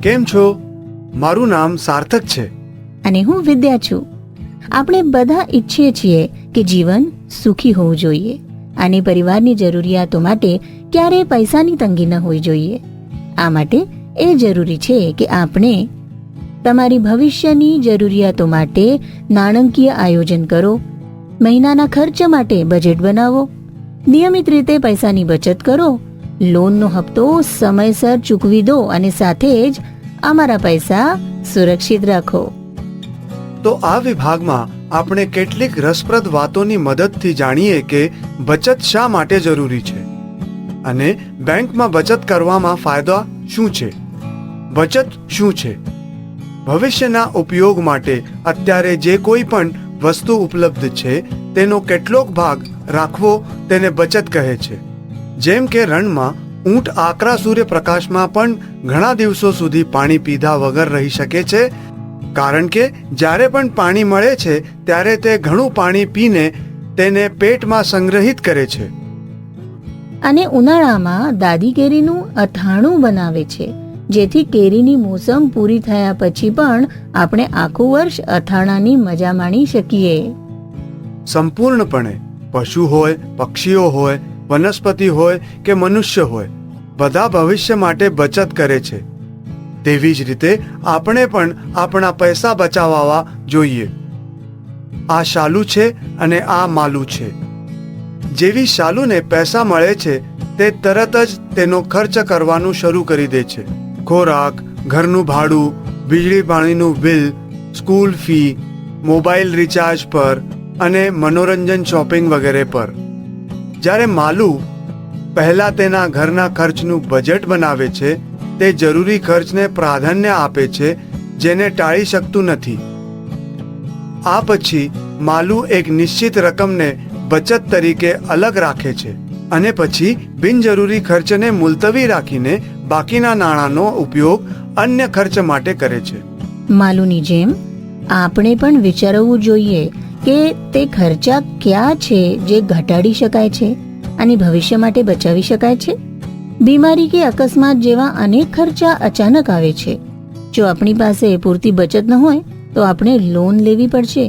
કેમ છો? મારું નામ સાર્થક છે. અને હું વિદ્યા છું. આપણે બધા ઈચ્છીએ છીએ કે જીવન સુખી હોવું જોઈએ અને પરિવારની જરૂરિયાતો માટે ક્યારેય પૈસાની તંગી ન હોવી જોઈએ. આ માટે એ જરૂરી છે કે આપણે તમારી ભવિષ્યની જરૂરિયાતો માટે નાણાકીય આયોજન કરો, મહિનાના ખર્ચ માટે બજેટ બનાવો, નિયમિત રીતે પૈસાની બચત કરો, લોનનો હપ્તો સમયસર ચૂકવી દો અને સાથે જ અમારા પૈસા સુરક્ષિત રાખો. તો આ વિભાગમાં આપણે કેટલીક રસપ્રદ વાતોની મદદથી જાણીએ કે બચત શા માટે જરૂરી છે અને બેંકમાં બચત કરવામાં ફાયદા શું છે. બચત શું છે? ભવિષ્યના ઉપયોગ માટે અત્યારે જે કોઈ પણ વસ્તુ ઉપલબ્ધ છે તેનો કેટલોક ભાગ રાખવો તેને બચત કહે છે. જેમ કે રણમાં ઊંટ આકરા સૂર્યપ્રકાશમાં પણ ઘણા દિવસો સુધી પાણી પીધા વગર રહી શકે છે, કારણ કે જ્યારે પણ પાણી મળે છે ત્યારે તે ઘણું પાણી પીને તેને પેટમાં સંગ્રહિત કરે છે. અને ઉનાળામાં દાદી કેરીનું અથાણું બનાવે છે, જેથી કેરીની મોસમ પૂરી થયા પછી પણ આપણે આખું વર્ષ અથાણાની મજા માણી શકીએ. સંપૂર્ણપણે પશુ હોય, પક્ષીઓ હોય, વનસ્પતિ હોય કે મનુષ્ય હોય, બધા ભવિષ્ય માટે બચત કરે છે. તેવી જ રીતે આપણે પણ આપણા પૈસા બચાવવા જોઈએ. આ શાલુ છે અને આ માલુ છે. જેવી શાલુને પૈસા મળે છે તે તરત જ તેનો ખર્ચ કરવાનું શરૂ કરી દે છે. ખોરાક, ઘરનું ભાડું, વીજળી પાણીનું bill, school fee, mobile recharge પર અને મનોરંજન શોપિંગ વગેરે પર. જ્યારે માલુ પહેલા તેના ઘરના ખર્ચનું બજેટ બનાવે છે, તે જરૂરી ખર્ચને પ્રાધાન્ય આપે છે જેને ટાળી શકતું નથી. આ પછી માલુ એક નિશ્ચિત રકમને બચત તરીકે અલગ રાખે છે અને પછી બિનજરૂરી ખર્ચને મુલતવી રાખીને બાકીના નાણાંનો ઉપયોગ અન્ય ખર્ચ માટે કરે છે. માલુની જેમ આપણે પણ વિચારવું જોઈએ કે તે ખર્ચા ક્યાં છે જે ઘટાડી શકાય છે અને ભવિષ્ય માટે બચાવી શકાય છે. બીમારી કે અકસ્માત જેવા અનેક ખર્ચા અચાનક આવે છે. જો આપણી પાસે પૂરતી બચત ન હોય તો આપણે લોન લેવી પડશે.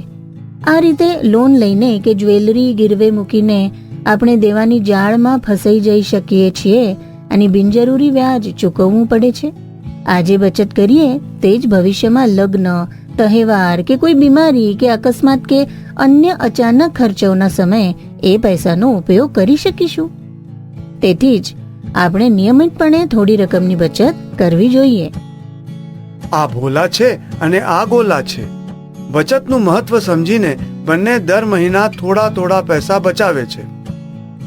આ રીતે લોન લઈને કે જ્વેલરી ગીરવે મૂકીને આપણે દેવાની જાળમાં ફસાઈ જઈ શકીએ છીએ અને બિનજરૂરી વ્યાજ ચૂકવવું પડે છે. આજે બચત કરીએ તે જ ભવિષ્યમાં લગ્ન, તહેવાર કે કોઈ બીમારી કે અકસ્માત કે અન્ય અચાનક ખર્ચોના સમયે એ પૈસાનો ઉપયોગ કરી શકીશું. તેથી જ આપણે નિયમિતપણે થોડી રકમની બચત કરવી જોઈએ. આ ભોલા છે અને આ ગોલા છે. બચતનું મહત્વ સમજીને બંને દર મહિના થોડા થોડા પૈસા બચાવે છે.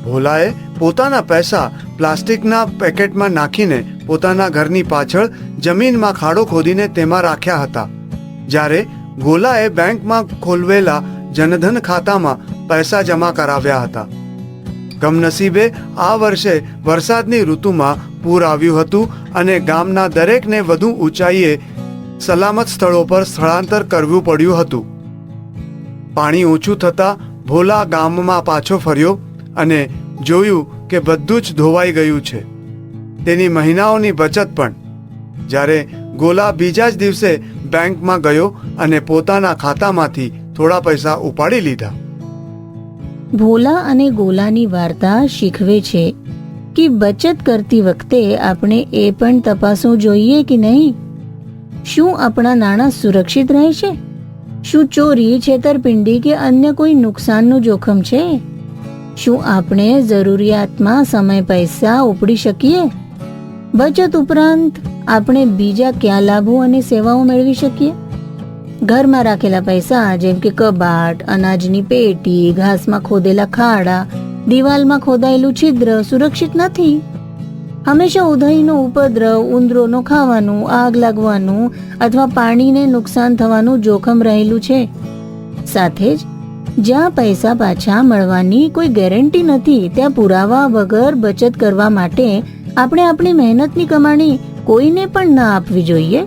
ભોલાએ પોતાના પૈસા પ્લાસ્ટિકના પેકેટમાં નાખીને પોતાના ઘરની પાછળ જમીનમાં ખાડો ખોદીને તેમાં રાખ્યા હતા, જ્યારે ગોલાએ બેંકમાં ખોલવેલા જનધન ખાતામાં પૈસા જમા કરાવ્યા હતા. કમનસીબે આ વર્ષે વરસાદની ઋતુમાં પૂર આવ્યું હતું અને ગામના દરેકને વધુ ઊંચાઈએ સલામત સ્થળો પર સ્થળાંતર કરવું પડ્યું હતું. પાણી ઓછું થતાં ભોલા ગામમાં પાછો ફર્યો અને જોયું કે બધું જ ધોવાઈ ગયું છે, તેની મહિનાઓની બચત પણ. જ્યારે ગોલા બીજા જ દિવસે બેંકમાં ગયો અને પોતાના ખાતામાંથી થોડા પૈસા ઉપાડી લીધા. ભોલા અને ગોલાની વાર્તા શીખવે છે કે બચત કરતી વખતે આપણે એ પણ તપાસવું જોઈએ કે નહીં, શું આપણા નાણાં સુરક્ષિત રહે છે? શું ચોરી, છેતરપિંડી કે અન્ય કોઈ નુકસાનનું જોખમ છે? શું આપણે જરૂરિયાતમાં સમય પૈસા ઉપડી શકીએ? બચત ઉપરાંત આપણે બીજા કયા લાભો અને સેવાઓ મેળવી શકીએ? ઘરમાં રાખેલા પૈસા જેમ કે કબાટ, અનાજની પેટી, ઘાસમાં ખોદેલા ખાડા, દિવાલમાં ખોદાયેલું છિદ્ર સુરક્ષિત નથી. હંમેશા ઉધઈનો ઉપદ્રવ, ઉંદરોનો ખાવાનું, આગ લાગવાનું અથવા પાણીને નુકસાન થવાનું જોખમ રહેલું છે. સાથે જ જ્યાં પૈસા પાછા મળવાની કોઈ ગેરંટી નથી ત્યાં પુરાવા વગર બચત કરવા માટે આપણે આપણી મહેનતની કમાણી કોઈને પણ ના આપવી જોઈએ.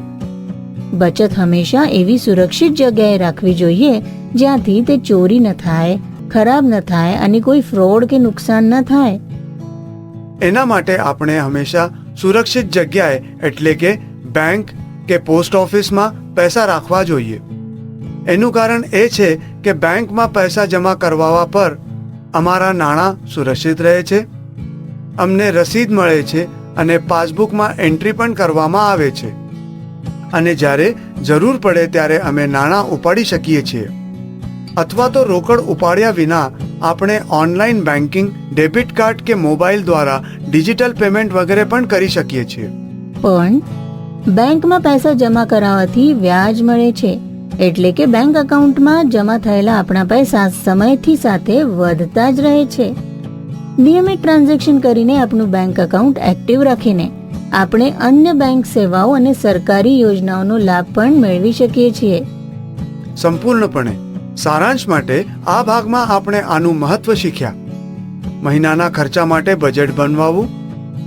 બચત હંમેશા એવી સુરક્ષિત જગ્યાએ રાખવી જોઈએ જ્યાંથી તે ચોરી ન થાય, ખરાબ ન થાય અને કોઈ ફ્રોડ કે નુકસાન ન થાય. એના માટે આપણે હંમેશા સુરક્ષિત જગ્યાએ એટલે કે બેંક, કે પોસ્ટ ઓફિસમાં પૈસા રાખવા જોઈએ. એનું કારણ એ છે કે બેંકમાં પૈસા જમા કરવાવા પર અમારા નાણાં સુરક્ષિત રહે છે, અમને રસીદ મળે છે અને પાસબુકમાં એન્ટ્રી પણ કરવામાં આવે છે, અને જ્યારે જરૂર પડે ત્યારે અમે નાણાં ઉપાડી શકીએ છીએ. અથવા તો રોકડ ઉપાડ્યા વિના આપણે ઓનલાઈન બેન્કિંગ, ડેબિટ કાર્ડ કે મોબાઈલ દ્વારા ડિજિટલ પેમેન્ટ વગેરે પણ કરી શકીએ છીએ. પણ બેંકમાં પૈસા જમા કરાવવાથી વ્યાજ મળે છે, એટલે કે બેંક એકાઉન્ટમાં જમા થયેલા આપણા પૈસા સમયથી સાથે વધતા જ રહે છે. નિયમિત ટ્રાન્ઝેક્શન કરીને આપણું બેંક એકાઉન્ટ એક્ટિવ રાખીને આપણે અન્ય બેંક સેવાઓ અને સરકારી યોજનાઓનો લાભ પણ મેળવી શકીએ છીએ. સંપૂર્ણપણે. સારાંશ માટે આ ભાગમાં આપણે આનું મહત્વ શીખ્યા. મહિનાના ખર્ચા માટે બજેટ બનાવવું,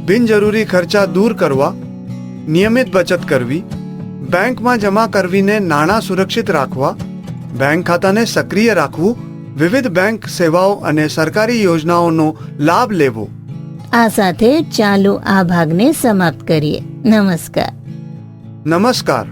બિનજરૂરી ખર્ચા દૂર કરવા, નિયમિત બચત કરવી, બેંકમાં જમા કરવીને નાણાં સુરક્ષિત રાખવા, બેંક ખાતાને સક્રિય રાખવું, વિવિધ બેંક સેવાઓ અને સરકારી યોજનાઓનો લાભ લેવો. આ સાથે ચાલો આ ભાગને સમાપ્ત કરીએ. નમસ્કાર. નમસ્કાર.